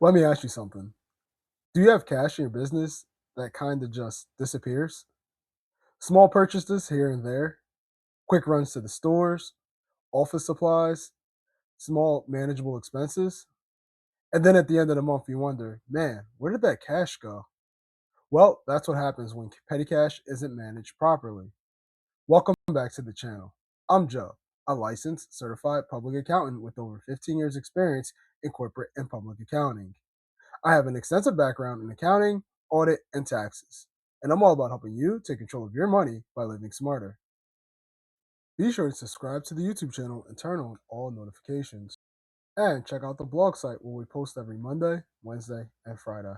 Let me ask you something. Do you have cash in your business that kind of just disappears? Small purchases here and there, quick runs to the stores, office supplies, small manageable expenses. And then at the end of the month, you wonder, man, where did that cash go? Well, that's what happens when petty cash isn't managed properly. Welcome back to the channel. I'm Joe, a licensed certified public accountant with over 15 years experience in corporate and public accounting. I have an extensive background in accounting, audit, and taxes, and I'm all about helping you take control of your money by living smarter. Be sure to subscribe to the YouTube channel and turn on all notifications. And check out the blog site where we post every Monday, Wednesday, and Friday.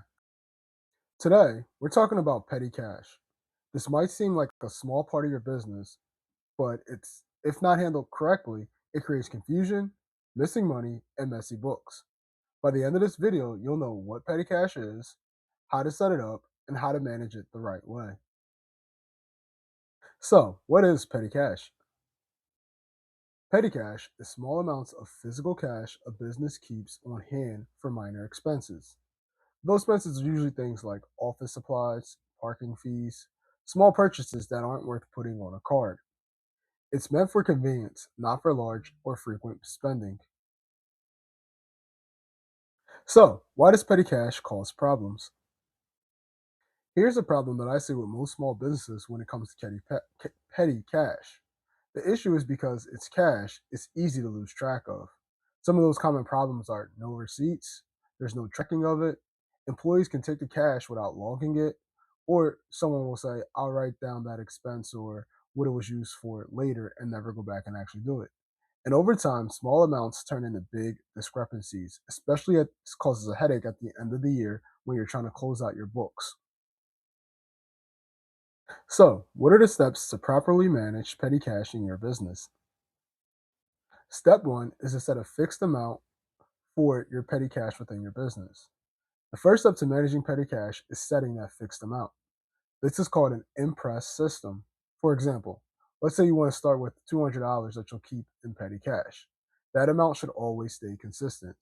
Today, we're talking about petty cash. This might seem like a small part of your business, but it's if not handled correctly, it creates confusion, missing money, and messy books. By the end of this video, you'll know what petty cash is, how to set it up, and how to manage it the right way. So, what is petty cash? Petty cash is small amounts of physical cash a business keeps on hand for minor expenses. Those expenses are usually things like office supplies, parking fees, small purchases that aren't worth putting on a card. It's meant for convenience, not for large or frequent spending. So, why does petty cash cause problems? Here's a problem that I see with most small businesses when it comes to petty cash. The issue is because it's cash, it's easy to lose track of. Some of those common problems are no receipts, there's no tracking of it, employees can take the cash without logging it, or someone will say, I'll write down that expense or what it was used for later and never go back and actually do it. And over time, small amounts turn into big discrepancies, especially it causes a headache at the end of the year when you're trying to close out your books. So, what are the steps to properly manage petty cash in your business? Step one is to set a fixed amount for your petty cash within your business. The first step to managing petty cash is setting that fixed amount. This is called an impress system. For example, let's say you want to start with $200 that you'll keep in petty cash. That amount should always stay consistent.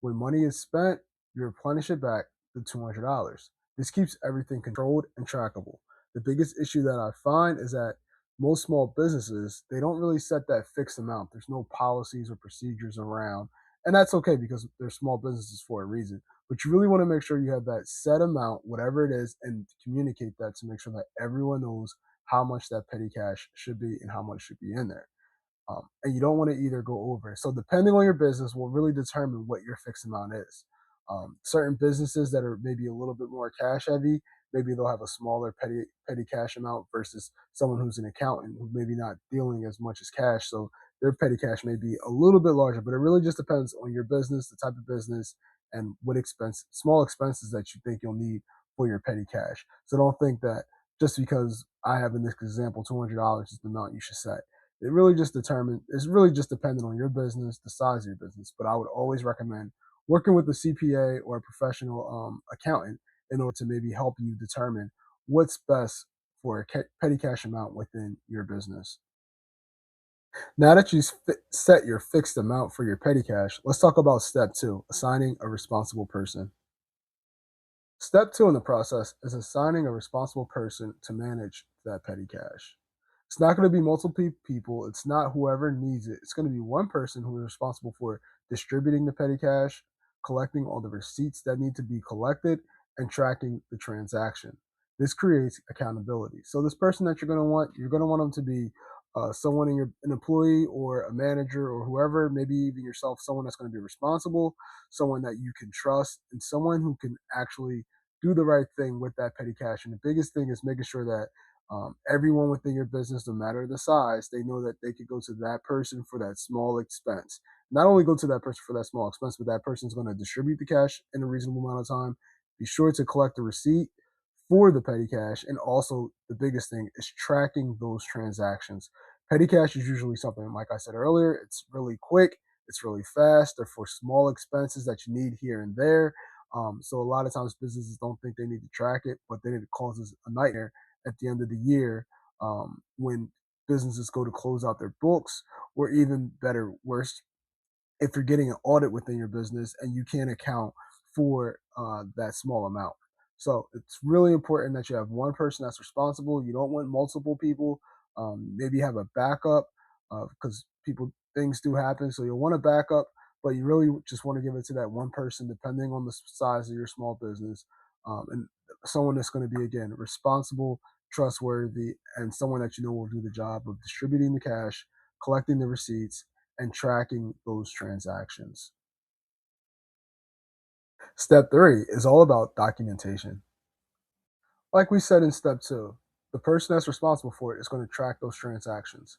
When money is spent, you replenish it back to $200. This keeps everything controlled and trackable. The biggest issue that I find is that most small businesses, they don't really set that fixed amount. There's no policies or procedures around. And that's okay because they're small businesses for a reason. But you really want to make sure you have that set amount, whatever it is, and communicate that to make sure that everyone knows how much that petty cash should be and how much should be in there. And you don't want to either go over. So depending on your business will really determine what your fixed amount is. Certain businesses that are maybe a little bit more cash heavy, maybe they'll have a smaller petty cash amount versus someone who's an accountant who maybe not dealing as much as cash. So their petty cash may be a little bit larger, but it really just depends on your business, the type of business, and what small expenses that you think you'll need for your petty cash. So don't think that just because I have in this example $200 is the amount you should set. It's really just dependent on your business, the size of your business. But I would always recommend working with a CPA or a professional accountant in order to maybe help you determine what's best for a petty cash amount within your business. Now that you've set your fixed amount for your petty cash, let's talk about step two, assigning a responsible person. Step two in the process is assigning a responsible person to manage that petty cash. It's not going to be multiple people. It's not whoever needs it. It's going to be one person who is responsible for distributing the petty cash, collecting all the receipts that need to be collected, and tracking the transaction. This creates accountability. So this person that you're going to want them to be someone an employee or a manager or whoever, maybe even yourself, someone that's going to be responsible, someone that you can trust, and someone who can actually do the right thing with that petty cash. And the biggest thing is making sure that everyone within your business, no matter the size, they know that they could go to that person for that small expense. Not only go to that person for that small expense, but that person's going to distribute the cash in a reasonable amount of time. Be sure to collect the receipt for the petty cash. And also, the biggest thing is tracking those transactions. Petty cash is usually something, like I said earlier, it's really quick, it's really fast. They're for small expenses that you need here and there. So a lot of times businesses don't think they need to track it, but then it causes a nightmare at the end of the year when businesses go to close out their books, or even better, worse, if you're getting an audit within your business and you can't account for that small amount. So it's really important that you have one person that's responsible. You don't want multiple people. Maybe have a backup because people things do happen. So you'll want a backup, but you really just want to give it to that one person, depending on the size of your small business, and someone that's going to be again responsible, trustworthy, and someone that you know will do the job of distributing the cash, collecting the receipts, and tracking those transactions. Step three is all about documentation. Like we said in step two, the person that's responsible for it is going to track those transactions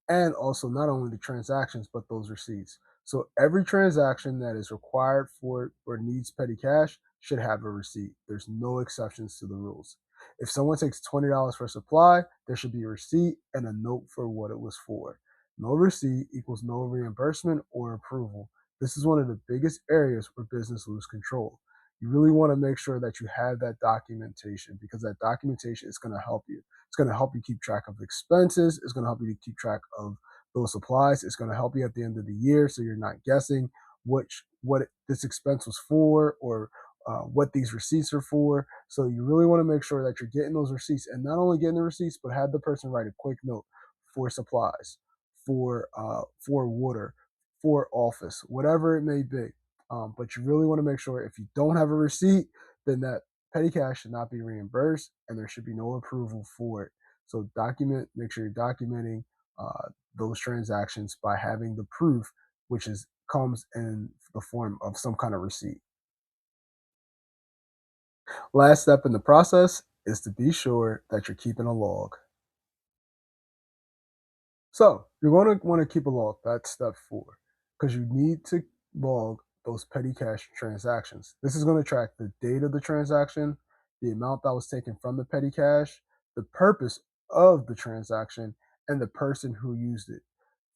and also not only the transactions but those receipts. So every transaction that is required for or needs petty cash should have a receipt. There's no exceptions to the rules. If someone takes $20 for a supply, there should be a receipt and a note for what it was for. No receipt equals no reimbursement or approval. This is one of the biggest areas where business lose control. You really want to make sure that you have that documentation because that documentation is going to help you. It's going to help you keep track of expenses. It's going to help you to keep track of those supplies. It's going to help you at the end of the year so you're not guessing what this expense was for or what these receipts are for. So you really want to make sure that you're getting those receipts and not only getting the receipts, but have the person write a quick note for supplies, for water, for office, whatever it may be. But you really want to make sure if you don't have a receipt, then that petty cash should not be reimbursed and there should be no approval for it. So make sure you're documenting those transactions by having the proof, which is comes in the form of some kind of receipt. Last step in the process is to be sure that you're keeping a log. So you're going to want to keep a log. That's step four, because you need to log those petty cash transactions. This is going to track the date of the transaction, the amount that was taken from the petty cash, the purpose of the transaction, and the person who used it.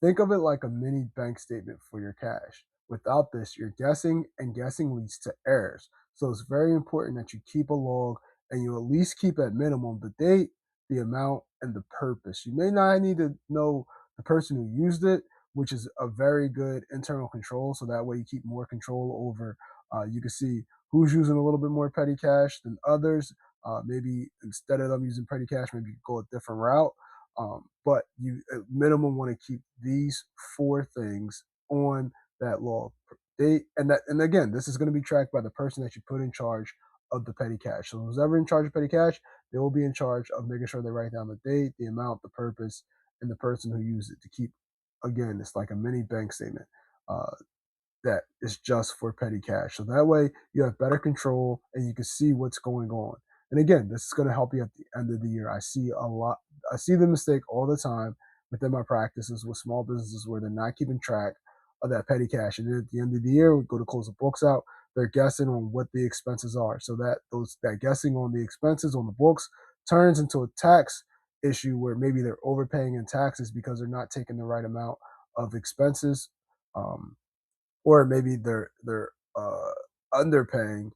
Think of it like a mini bank statement for your cash. Without this, you're guessing, and guessing leads to errors. So it's very important that you keep a log and you at least keep at minimum the date, the amount, and the purpose. You may not need to know the person who used it, which is a very good internal control. So that way you keep more control over, you can see who's using a little bit more petty cash than others. Maybe instead of them using petty cash, maybe you go a different route. But you at minimum want to keep these four things on that log. And again, this is going to be tracked by the person that you put in charge of the petty cash. So who's ever in charge of petty cash, they will be in charge of making sure they write down the date, the amount, the purpose, and the person who used it to keep. Again, it's like a mini bank statement. Uh, that is just for petty cash. So that way you have better control and you can see what's going on. And again, this is going to help you at the end of the year. I see the mistake all the time within my practices with small businesses where they're not keeping track of that petty cash. And then at the end of the year, we go to close the books out. They're guessing on what the expenses are. So that guessing on the expenses on the books turns into a tax issue where maybe they're overpaying in taxes because they're not taking the right amount of expenses. Um, or maybe underpaying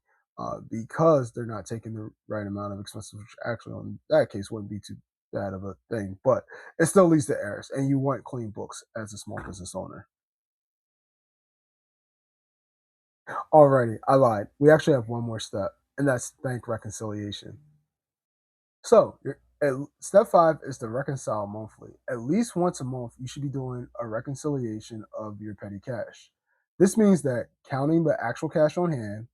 because they're not taking the right amount of expenses, which actually in that case wouldn't be too bad of a thing, but it still leads to errors, and you want clean books as a small business owner. Alrighty, I lied. We actually have one more step, and that's bank reconciliation. So, step five is to reconcile monthly. At least once a month, you should be doing a reconciliation of your petty cash. This means that counting the actual cash on hand,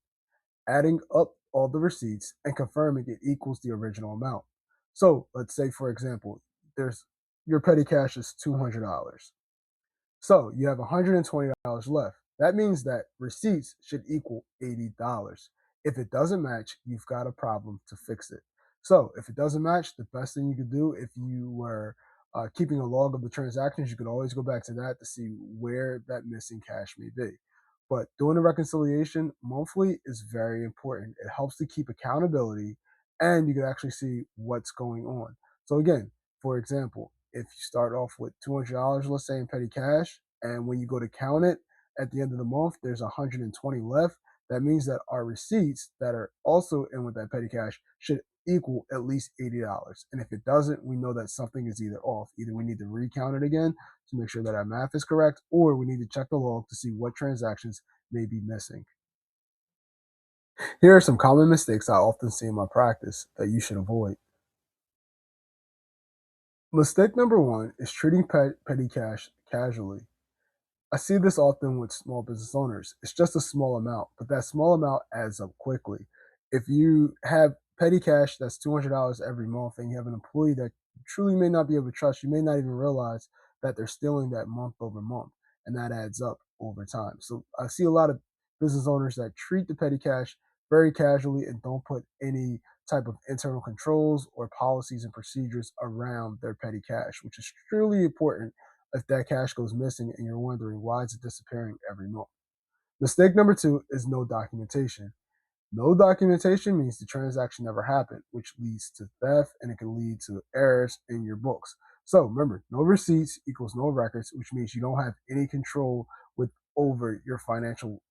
adding up all the receipts, and confirming it equals the original amount. So let's say, for example, there's your petty cash is $200. So you have $120 left. That means that receipts should equal $80. If it doesn't match, you've got a problem to fix it. So if it doesn't match, the best thing you could do if you were keeping a log of the transactions, you could always go back to that to see where that missing cash may be. But doing a reconciliation monthly is very important. It helps to keep accountability and you can actually see what's going on. So again, for example, if you start off with $200, let's say in petty cash, and when you go to count it at the end of the month, there's 120 left. That means that our receipts that are also in with that petty cash should equal at least $80. And if it doesn't, we know that something is either off. Either we need to recount it again to make sure that our math is correct, or we need to check the log to see what transactions may be missing. Here are some common mistakes I often see in my practice that you should avoid. Mistake number one is treating petty cash casually. I see this often with small business owners. It's just a small amount, but that small amount adds up quickly. If you have petty cash that's $200 every month and you have an employee that you truly may not be able to trust, you may not even realize that they're stealing that month over month, and that adds up over time. So I see a lot of business owners that treat the petty cash very casually and don't put any type of internal controls or policies and procedures around their petty cash, which is truly important if that cash goes missing and you're wondering why is it disappearing every month. Mistake number two is no documentation. No documentation means the transaction never happened, which leads to theft and it can lead to errors in your books. So remember, no receipts equals no records, which means you don't have any control with over your financial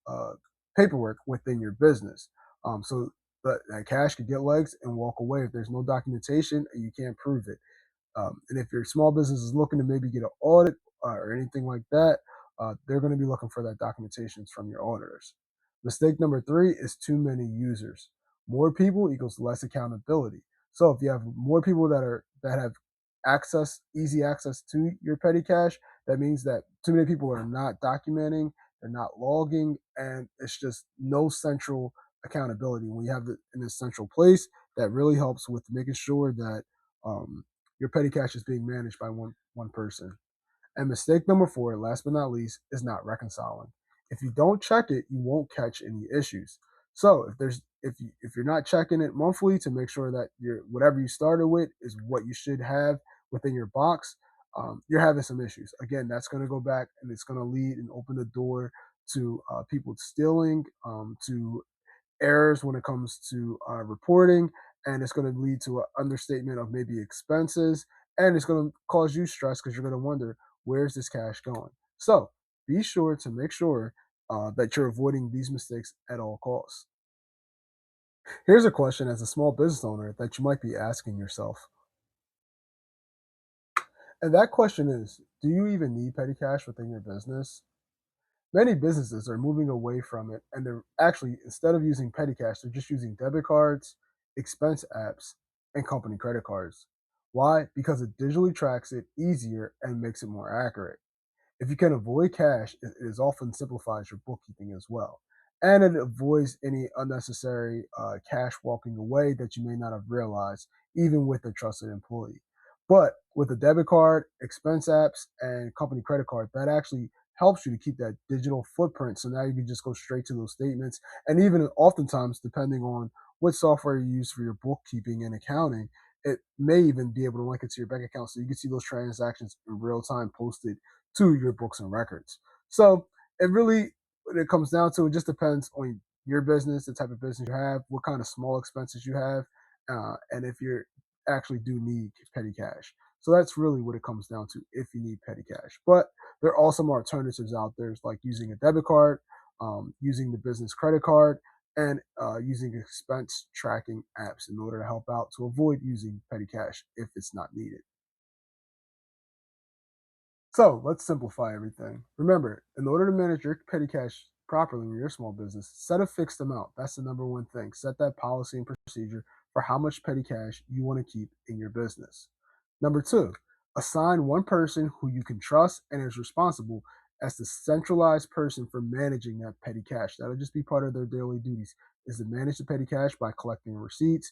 paperwork within your business. So that cash could get legs and walk away if there's no documentation and you can't prove it. And if your small business is looking to maybe get an audit or anything like that, they're going to be looking for that documentation from your auditors. Mistake number three is too many users. More people equals less accountability. So if you have more people that have easy access to your petty cash, that means that too many people are not documenting, they're not logging, and it's just no central accountability. When you have it in a central place, that really helps with making sure that um, your petty cash is being managed by one person. And mistake number four, last but not least, is not reconciling. If you don't check it, you won't catch any issues. So if you're not checking it monthly to make sure that your whatever you started with is what you should have within your box, you're having some issues. Again, that's going to go back and it's going to lead and open the door to people stealing, to errors when it comes to reporting, and it's going to lead to an understatement of maybe expenses, and it's going to cause you stress because you're going to wonder where's this cash going. So be sure to make sure that you're avoiding these mistakes at all costs. Here's a question as a small business owner that you might be asking yourself, and that question is: do you even need petty cash within your business? Many businesses are moving away from it, and they're actually, instead of using petty cash, they're just using debit cards, expense apps, and company credit cards. Why? Because it digitally tracks it easier and makes it more accurate. If you can avoid cash, it is often simplifies your bookkeeping as well. And it avoids any unnecessary cash walking away that you may not have realized, even with a trusted employee. But with a debit card, expense apps, and company credit card, that actually helps you to keep that digital footprint. So now you can just go straight to those statements. And even oftentimes, depending on what software you use for your bookkeeping and accounting, it may even be able to link it to your bank account so you can see those transactions in real time posted to your books and records. So it really, when it comes down to it, just depends on your business, the type of business you have, what kind of small expenses you have, and if you actually do need petty cash. So that's really what it comes down to if you need petty cash. But there are some alternatives out there, like using a debit card, using the business credit card, and using expense tracking apps in order to help out to avoid using petty cash if it's not needed. So let's simplify everything. Remember, in order to manage your petty cash properly in your small business, set a fixed amount. That's the number one thing. Set that policy and procedure for how much petty cash you want to keep in your business. Number two, assign one person who you can trust and is responsible as the centralized person for managing that petty cash. That'll just be part of their daily duties, is to manage the petty cash by collecting receipts,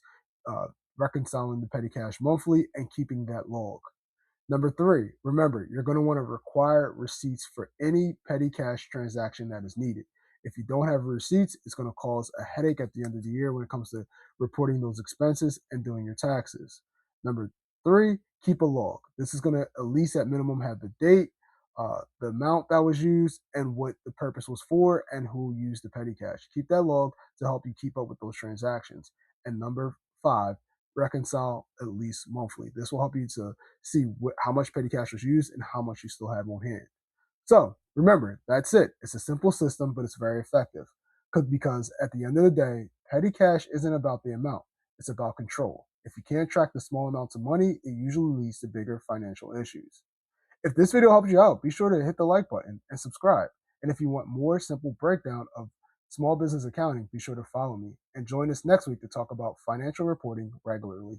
uh, reconciling the petty cash monthly, and keeping that log. Number three, remember, you're going to want to require receipts for any petty cash transaction that is needed. If you don't have receipts, it's going to cause a headache at the end of the year when it comes to reporting those expenses and doing your taxes. Number three, keep a log. This is going to at least at minimum have the date, the amount that was used, and what the purpose was for, and who used the petty cash. Keep that log to help you keep up with those transactions. And number five, reconcile at least monthly. This will help you to see how much petty cash was used and how much you still have on hand. So remember, that's it. It's a simple system, but it's very effective. Because at the end of the day, petty cash isn't about the amount, it's about control. If you can't track the small amounts of money, it usually leads to bigger financial issues. If this video helped you out, be sure to hit the like button and subscribe. And if you want more simple breakdown of Small Business Accounting, be sure to follow me and join us next week to talk about financial reporting regularly.